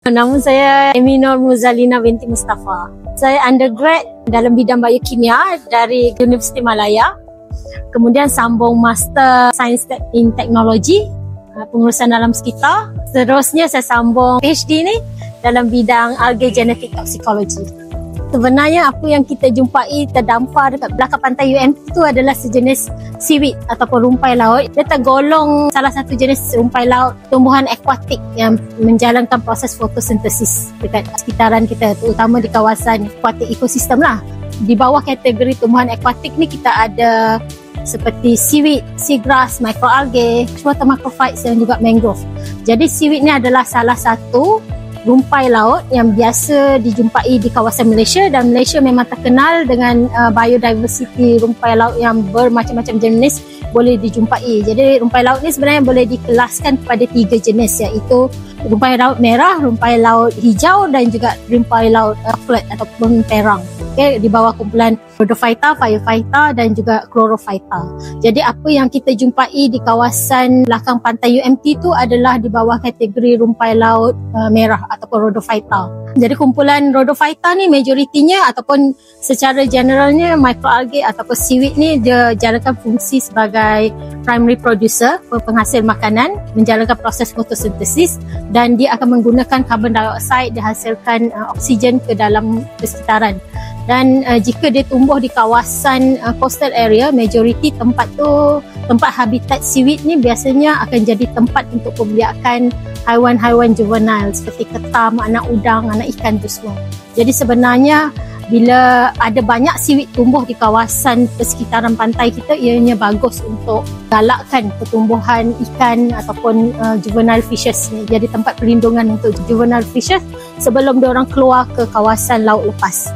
Nama saya Eminor Muzalina binti Mustafa. Saya undergrad dalam bidang biokimia dari Universiti Malaya. Kemudian sambung Master Science in Technology, pengurusan alam sekitar. Seterusnya saya sambung PhD ni dalam bidang algae genetic toxicology. Sebenarnya apa yang kita jumpai terdampar dekat belakang pantai UMT itu adalah sejenis seaweed ataupun rumpai laut. Dia tergolong salah satu jenis rumpai laut, tumbuhan akuatik yang menjalankan proses fotosintesis dekat sekitaran kita, terutama di kawasan akuatik ekosistem lah. Di bawah kategori tumbuhan akuatik ni kita ada seperti seaweed, seagrass, microalgae, water macrophytes dan juga mangrove. Jadi seaweed ni adalah salah satu rumpai laut yang biasa dijumpai di kawasan Malaysia, dan Malaysia memang terkenal dengan biodiversity rumpai laut yang bermacam-macam jenis boleh dijumpai. Jadi rumpai laut ni sebenarnya boleh dikelaskan kepada 3 jenis, iaitu rumpai laut merah, rumpai laut hijau dan juga rumpai laut flat ataupun perang. Okay, di bawah kumpulan Rhodophyta, Phaeophyta dan juga Chlorophyta. Jadi apa yang kita jumpai di kawasan belakang pantai UMT itu adalah di bawah kategori rumpai laut merah ataupun Rhodophyta. Jadi kumpulan Rhodophyta ni majoritinya ataupun secara generalnya microalgae ataupun seaweed ni dia jalankan fungsi sebagai primary producer, penghasil makanan, menjalankan proses fotosintesis, dan dia akan menggunakan carbon dioxide dihasilkan oksigen ke dalam persekitaran. Dan jika dia tumbuh di kawasan coastal area, majoriti tempat tu, tempat habitat seaweed ni biasanya akan jadi tempat untuk pembiakan haiwan-haiwan juvenile seperti ketam, anak udang, anak ikan tu semua. Jadi sebenarnya bila ada banyak seaweed tumbuh di kawasan persekitaran pantai kita, ianya bagus untuk galakkan pertumbuhan ikan ataupun juvenile fishes ni. Jadi tempat perlindungan untuk juvenile fishes sebelum diorang keluar ke kawasan laut lepas.